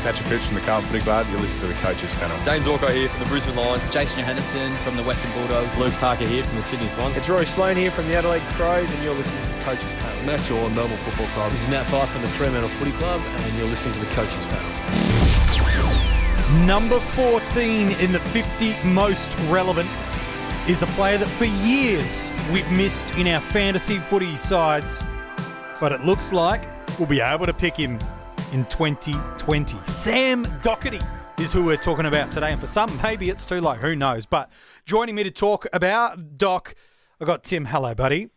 Patrick Hoops from the Carlton Footy Club. You're listening to the Coaches Panel. James Orko here from the Brisbane Lions. Jason Johannesson from the Western Bulldogs. Luke Parker here from the Sydney Swans. It's Roy Sloane here from the Adelaide Crows, and you're listening to the Coaches Panel. Max Orr, Melbourne Football Club. This is Nat Fyfe from the Fremantle Footy Club, and you're listening to the Coaches Panel. Number 14 in the 50 most relevant is a player that for years we've missed in our fantasy footy sides, but it looks like we'll be able to pick him in 2020. Sam Docherty is who we're talking about today, and for some, maybe it's too late, who knows. But joining me to talk about Doc, I've got Tim. Hello, buddy.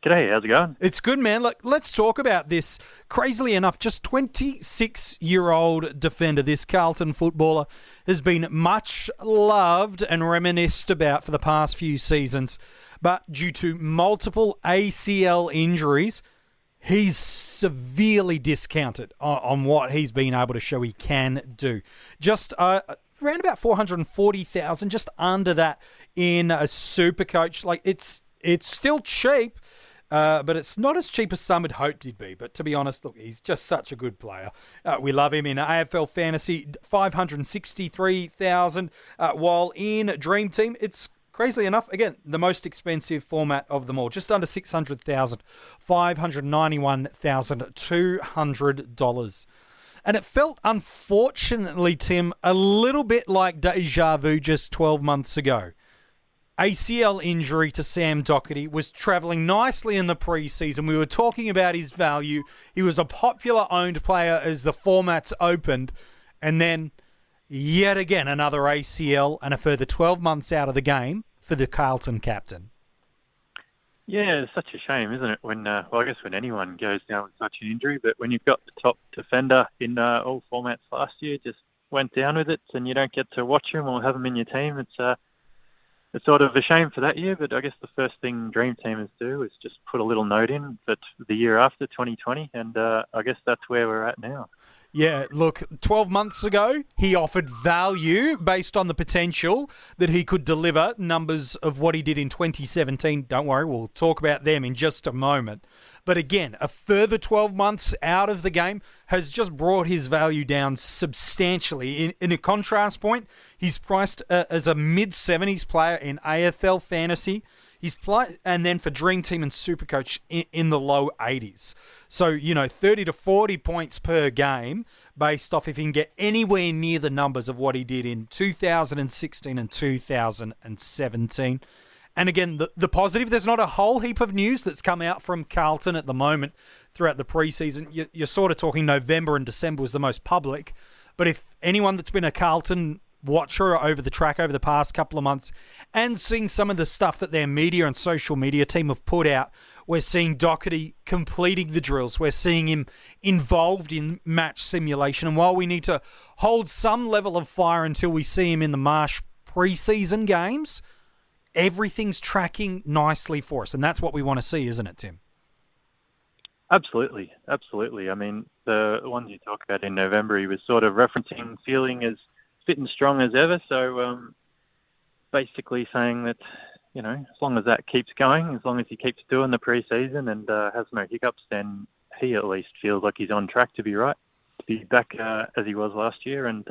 G'day, how's it going? It's good, man. Look, let's talk about this. Crazily enough, just 26-year-old defender, this Carlton footballer, has been much loved and reminisced about for the past few seasons. But due to multiple ACL injuries, he's severely discounted on what he's been able to show he can do. Just around about 440,000, just under that in a SuperCoach. Like, it's still cheap. But it's not as cheap as some had hoped he'd be. But to be honest, look, he's just such a good player. We love him in AFL Fantasy, 563,000. While in DreamTeam, it's crazily enough, again, the most expensive format of them all. Just under 600,000, $591,200. And it felt, unfortunately, Tim, a little bit like deja vu just 12 months ago. ACL injury to Sam Docherty, was travelling nicely in the preseason. We were talking about his value. He was a popular owned player as the formats opened. And then, yet again, another ACL and a further 12 months out of the game for the Carlton captain. Yeah, it's such a shame, isn't it? When I guess when anyone goes down with such an injury, but when you've got the top defender in all formats last year, just went down with it, and you don't get to watch him or have him in your team, it's sort of a shame for that year, but I guess the first thing Dream Teamers do is just put a little note in that the year after, 2020, and I guess that's where we're at now. Yeah, look, 12 months ago, he offered value based on the potential that he could deliver numbers of what he did in 2017. Don't worry, we'll talk about them in just a moment. But again, a further 12 months out of the game has just brought his value down substantially. In a contrast point, he's priced as a mid-70s player in AFL Fantasy. He's and then for Dream Team and SuperCoach in the low 80s. So, 30 to 40 points per game based off if he can get anywhere near the numbers of what he did in 2016 and 2017. And again, the positive, there's not a whole heap of news that's come out from Carlton at the moment throughout the preseason. You're sort of talking November and December was the most public. But if anyone that's been a Carlton watcher over the track over the past couple of months and seeing some of the stuff that their media and social media team have put out, we're seeing Docherty completing the drills. We're seeing him involved in match simulation. And while we need to hold some level of fire until we see him in the Marsh preseason games, everything's tracking nicely for us. And that's what we want to see, isn't it, Tim? Absolutely. Absolutely. I mean, the ones you talk about in November, he was sort of referencing feeling as fit and strong as ever. So basically saying that, as long as that keeps going, as long as he keeps doing the pre-season and has no hiccups, then he at least feels like he's on track to be back as he was last year. And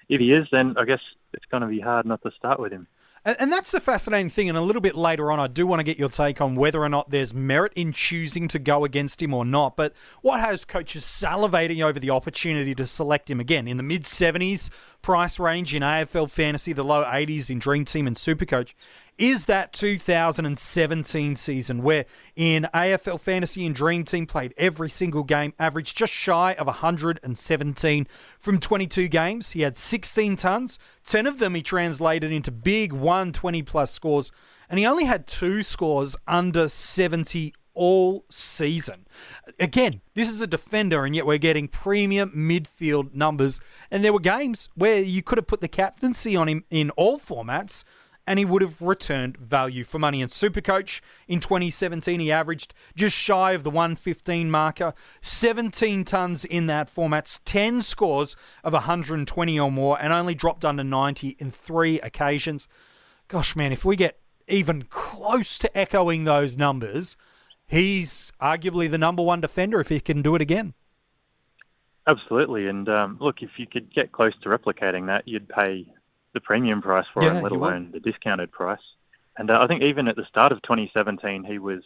if he is, then I guess it's going to be hard not to start with him. And that's the fascinating thing, and a little bit later on, I do want to get your take on whether or not there's merit in choosing to go against him or not. But what has coaches salivating over the opportunity to select him again in the mid-70s price range in AFL Fantasy, the low 80s in Dream Team and SuperCoach, is that 2017 season where in AFL Fantasy and Dream Team played every single game, averaged just shy of 117 from 22 games. He had 16 tons, 10 of them he translated into big 120-plus scores, and he only had 2 scores under 70 all season. Again, this is a defender, and yet we're getting premium midfield numbers, and there were games where you could have put the captaincy on him in all formats, and he would have returned value for money. In SuperCoach in 2017, he averaged just shy of the 115 marker, 17 tons in that format, 10 scores of 120 or more, and only dropped under 90 in 3 occasions. Gosh, man, if we get even close to echoing those numbers, he's arguably the number one defender if he can do it again. Absolutely. And look, if you could get close to replicating that, you'd pay the premium price for him, let alone the discounted price. And I think even at the start of 2017, he was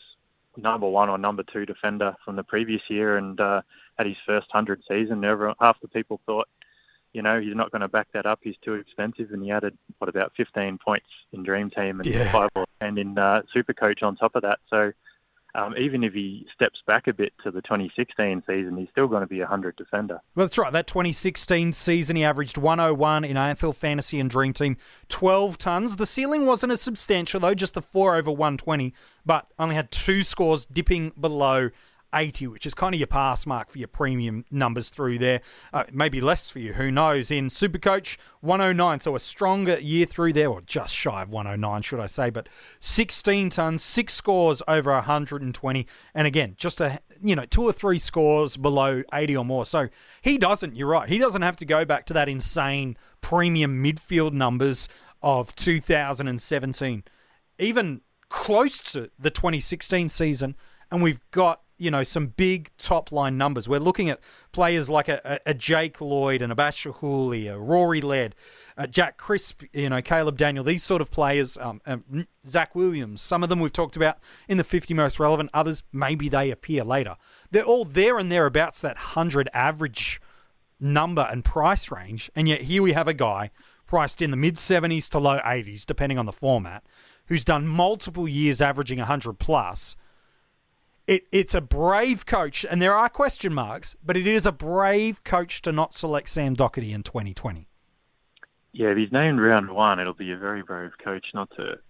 number 1 or number 2 defender from the previous year, and had his first 100 season. Half the people thought, he's not going to back that up. He's too expensive. And he added, about 15 points in DreamTeam and 5 or 10 in SuperCoach on top of that. So even if he steps back a bit to the 2016 season, he's still going to be a 100 defender. Well, that's right. That 2016 season, he averaged 101 in AFL Fantasy and DreamTeam, 12 tons. The ceiling wasn't as substantial, though, just the 4 over 120, but only had 2 scores dipping below 80, which is kind of your pass mark for your premium numbers through there. Maybe less for you, who knows. In SuperCoach, 109, so a stronger year through there, or just shy of 109, should I say, but 16 tons, 6 scores over 120, and again, just 2 or 3 scores below 80 or more. So you're right, he doesn't have to go back to that insane premium midfield numbers of 2017, even close to the 2016 season, and we've got some big top-line numbers. We're looking at players like a Jake Lloyd and a Bashahuli, a Rory Laird, Jack Crisp, Caleb Daniel, these sort of players, Zach Williams. Some of them we've talked about in the 50 most relevant. Others, maybe they appear later. They're all there and thereabouts, that 100 average number and price range. And yet here we have a guy priced in the mid-70s to low 80s, depending on the format, who's done multiple years averaging 100 plus. It's a brave coach, and there are question marks, but it is a brave coach to not select Sam Docherty in 2020. Yeah, if he's named round 1, it'll be a very brave coach not to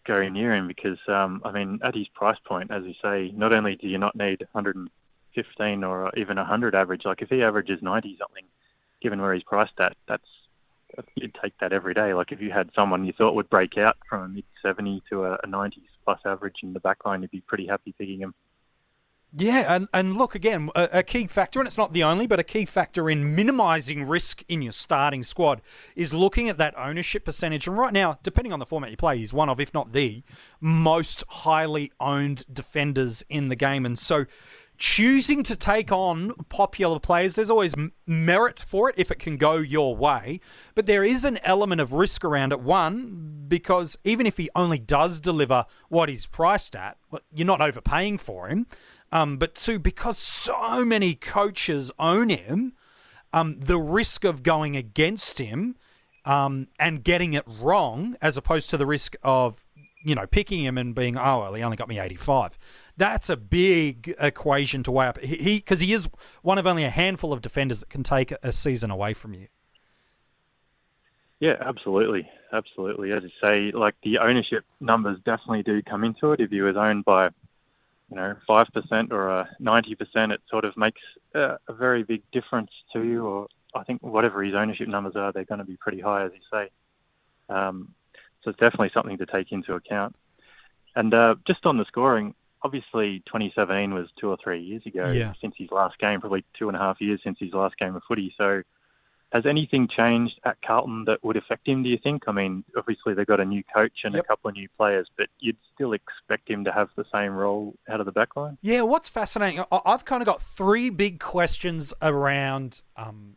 go near him because, at his price point, as you say, not only do you not need 115 or even 100 average, like if he averages 90 something, given where he's priced at, you'd take that every day. Like if you had someone you thought would break out from a mid-70 to a 90s plus average in the back line, you'd be pretty happy picking him. Yeah, and look, again, a key factor, and it's not the only, but a key factor in minimising risk in your starting squad is looking at that ownership percentage. And right now, depending on the format you play, he's one of, if not the, most highly owned defenders in the game. And so choosing to take on popular players, there's always merit for it if it can go your way. But there is an element of risk around it. One, because even if he only does deliver what he's priced at, you're not overpaying for him. But 2, because so many coaches own him, the risk of going against him and getting it wrong, as opposed to the risk of, picking him and being, he only got me 85. That's a big equation to weigh up. Because he is one of only a handful of defenders that can take a season away from you. Yeah, absolutely. Absolutely. As you say, like the ownership numbers definitely do come into it. If he was owned by 5% or 90%, it sort of makes a very big difference to you. Or I think whatever his ownership numbers are, they're going to be pretty high, as you say. So it's definitely something to take into account. And just on the scoring, obviously 2017 was 2 or 3 years ago since his last game, probably 2.5 years since his last game of footy. So has anything changed at Carlton that would affect him, do you think? I mean, obviously they've got a new coach and a couple of new players, but you'd still expect him to have the same role out of the back line? Yeah, what's fascinating, I've kind of got 3 big questions around Sam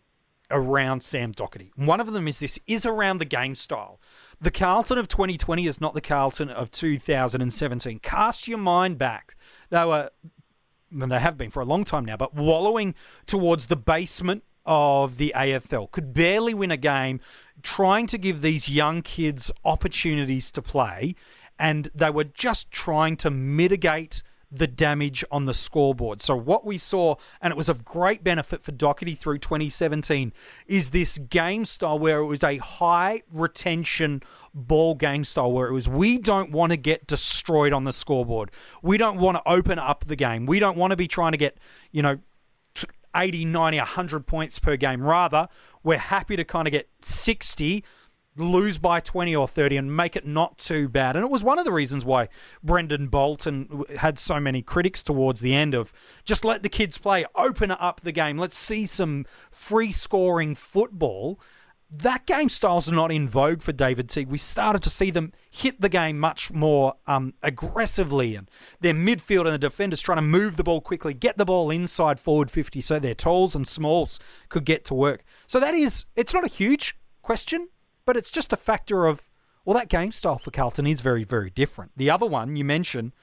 Docherty. One of them is around the game style. The Carlton of 2020 is not the Carlton of 2017. Cast your mind back. They have been for a long time now, but wallowing towards the basement of the AFL, could barely win a game, trying to give these young kids opportunities to play, and they were just trying to mitigate the damage on the scoreboard. So what we saw, and it was of great benefit for Docherty through 2017, is this game style where it was a high retention ball game style, where it was, we don't want to get destroyed on the scoreboard. We don't want to open up the game. We don't want to be trying to get, 80, 90, 100 points per game. Rather, we're happy to kind of get 60, lose by 20 or 30 and make it not too bad. And it was one of the reasons why Brendan Bolton had so many critics towards the end of, just let the kids play, open up the game, let's see some free scoring football. that game style's not in vogue for David Teague. We started to see them hit the game much more aggressively, and their midfield and the defenders trying to move the ball quickly, get the ball inside forward 50 so their talls and smalls could get to work. So it's not a huge question, but it's just a factor of, well, that game style for Carlton is very, very different. The other one you mentioned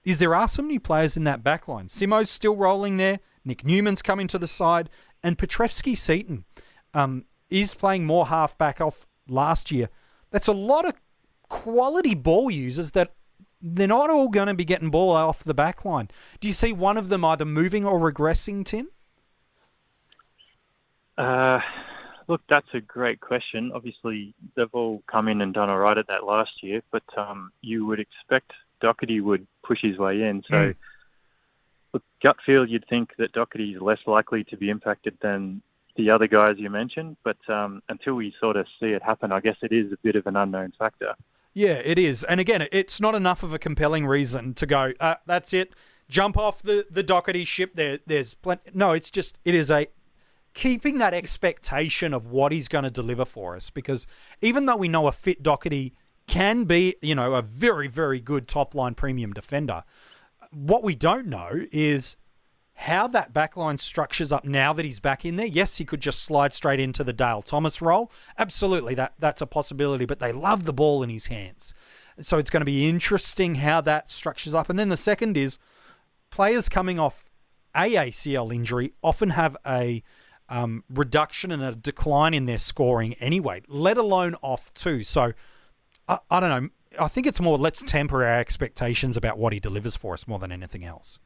is there are some new players in that back line. Simo's still rolling there. Nick Newman's coming to the side, and Petrevski-Seton is playing more halfback off last year. That's a lot of quality ball users that they're not all going to be getting ball off the back line. Do you see one of them either moving or regressing, Tim? Look, that's a great question. Obviously, they've all come in and done all right at that last year, but you would expect Docherty would push his way in. So, look, gut feel, you'd think that Docherty is less likely to be impacted than the other guys you mentioned, but until we sort of see it happen, I guess it is a bit of an unknown factor. Yeah, it is. And again, it's not enough of a compelling reason to go, that's it, jump off the Docherty ship. There's plenty. No, it is keeping that expectation of what he's going to deliver for us, because even though we know a fit Docherty can be, a very, very good top-line premium defender, what we don't know is how that backline structures up now that he's back in there. Yes, he could just slide straight into the Dale Thomas role. Absolutely, that's a possibility, but they love the ball in his hands. So it's going to be interesting how that structures up. And then the second is players coming off ACL injury often have a reduction and a decline in their scoring anyway, let alone off too. So I don't know. I think it's more let's temper our expectations about what he delivers for us more than anything else.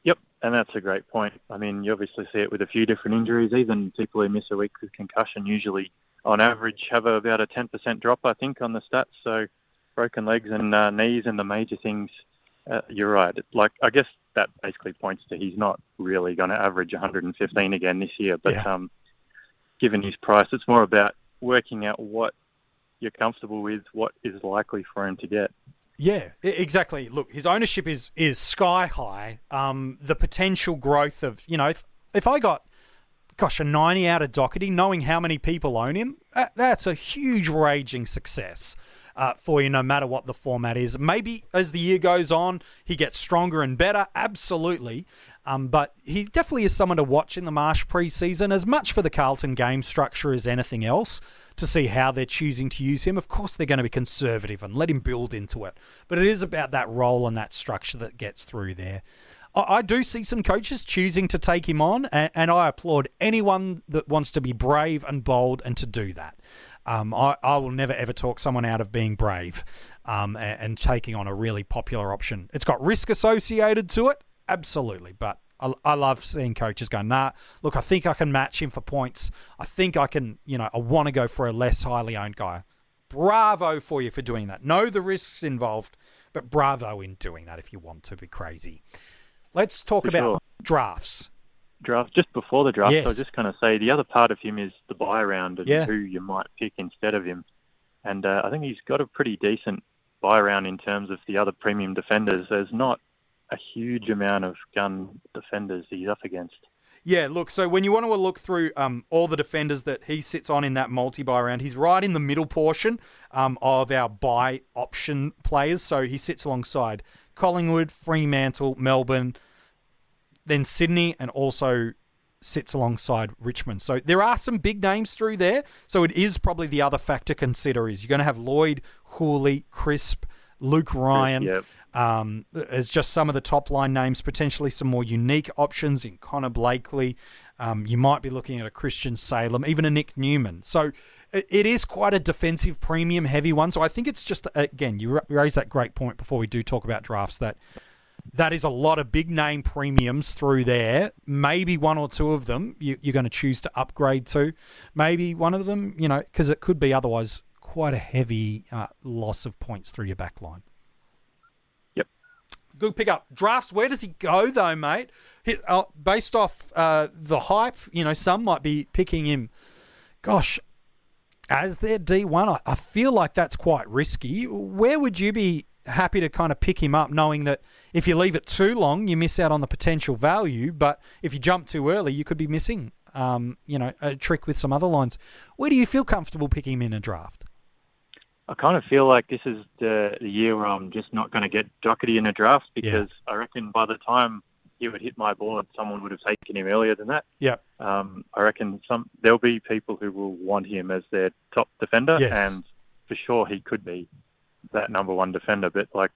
Yep, and that's a great point. I mean, you obviously see it with a few different injuries. Even people who miss a week with concussion usually, on average, have about a 10% drop, I think, on the stats. So broken legs and knees and the major things, you're right. I guess that basically points to he's not really going to average 115 again this year. But given his price, it's more about working out what you're comfortable with, what is likely for him to get. Yeah, exactly. Look, his ownership is sky high. The potential growth of, if I got, a 90 out of Docherty, knowing how many people own him, that's a huge raging success for you, no matter what the format is. Maybe as the year goes on, he gets stronger and better, absolutely. But he definitely is someone to watch in the Marsh preseason, as much for the Carlton game structure as anything else, to see how they're choosing to use him. Of course, they're going to be conservative and let him build into it. But it is about that role and that structure that gets through there. I do see some coaches choosing to take him on, and I applaud anyone that wants to be brave and bold and to do that. I will never, ever talk someone out of being brave and taking on a really popular option. It's got risk associated to it, absolutely, but I love seeing coaches go, nah, look, I think I can match him for points. I think I can, I want to go for a less highly owned guy. Bravo for you for doing that. Know the risks involved, but bravo in doing that if you want to be crazy. Let's talk about drafts. Just before the draft, yes. I was just going to say the other part of him is the buy round and who you might pick instead of him. And I think he's got a pretty decent buy round in terms of the other premium defenders. There's not a huge amount of gun defenders he's up against. Yeah, look, so when you want to look through all the defenders that he sits on in that multi-buy round, he's right in the middle portion of our buy option players. So he sits alongside Collingwood, Fremantle, Melbourne, then Sydney, and also sits alongside Richmond. So there are some big names through there. So it is probably the other factor to consider is you're going to have Lloyd, Hooley, Crisp, Luke Ryan, as just some of the top line names, potentially some more unique options in Connor Blakely. You might be looking at a Christian Salem, even a Nick Newman. So it is quite a defensive premium heavy one. So I think it's just, again, you raised that great point before we do talk about drafts, that is a lot of big name premiums through there. Maybe one or two of them you're going to choose to upgrade to. Maybe one of them, because it could be otherwise quite a heavy loss of points through your back line. Yep. Good pickup. Drafts, where does he go, though, mate? Based off the hype, some might be picking him, gosh, as their D1. I feel like that's quite risky. Where would you be happy to kind of pick him up, knowing that if you leave it too long, you miss out on the potential value, but if you jump too early, you could be missing a trick with some other lines. Where do you feel comfortable picking him in a draft? I kind of feel like this is the year where I'm just not going to get Docherty in a draft because I reckon by the time he would hit my board, someone would have taken him earlier than that. Yeah. I reckon there'll be people who will want him as their top defender, and for sure he could be that number one defender. But I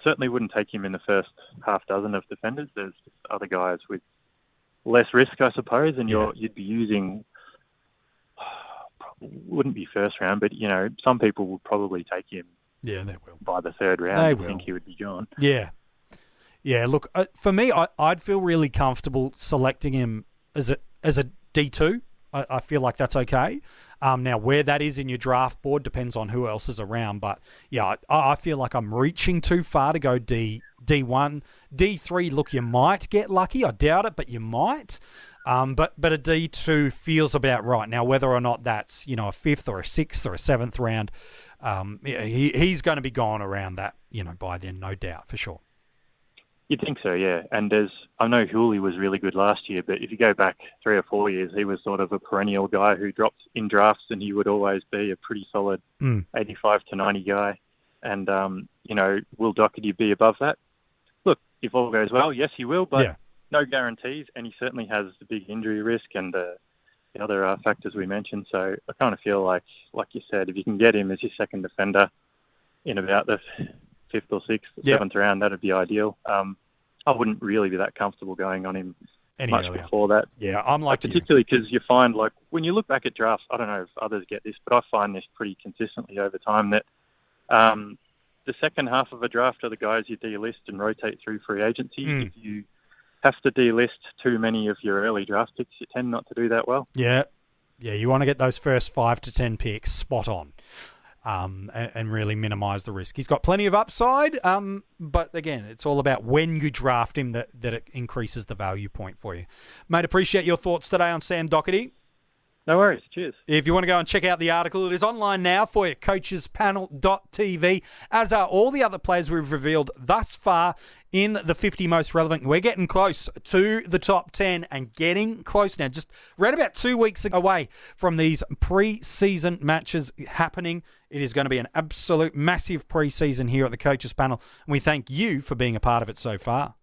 certainly wouldn't take him in the first half dozen of defenders. There's other guys with less risk, I suppose, and you'd be using. Wouldn't be first round, but some people will probably take him. Yeah, they will by the third round. They I will. think he would be gone. Yeah. Look, for me, I'd feel really comfortable selecting him as a D2. I feel like that's okay. Now, where that is in your draft board depends on who else is around. But I feel like I'm reaching too far to go D1, D3. Look, you might get lucky. I doubt it, but you might. But a D2 feels about right. Now, whether or not that's a fifth or a sixth or a seventh round, he's going to be gone around that by then, no doubt, for sure. You'd think so, yeah. And I know Hooley was really good last year, but if you go back 3 or 4 years, he was sort of a perennial guy who dropped in drafts, and he would always be a pretty solid 85 to 90 guy. And will Docherty be above that? Look, if all goes well, yes, he will, but no guarantees, and he certainly has the big injury risk and the other factors we mentioned. So I kind of feel like you said, if you can get him as your second defender in about the fifth or sixth, seventh round, that'd be ideal. I wouldn't really be that comfortable going on him much earlier before that. Yeah, I'm like particularly because you find, when you look back at drafts, I don't know if others get this, but I find this pretty consistently over time that the second half of a draft are the guys you delist and rotate through free agency. If you have to delist too many of your early draft picks, you tend not to do that well. Yeah, you want to get those first 5 to 10 picks spot on. And really minimise the risk. He's got plenty of upside, but again, it's all about when you draft him that it increases the value point for you. Mate, appreciate your thoughts today on Sam Docherty. No worries. Cheers. If you want to go and check out the article, it is online now for you, coachespanel.tv, as are all the other players we've revealed thus far in the 50 most relevant. We're getting close to the top 10 and getting close now. Just right about 2 weeks away from these pre-season matches happening. It is going to be an absolute massive pre-season here at the Coaches Panel, and we thank you for being a part of it so far.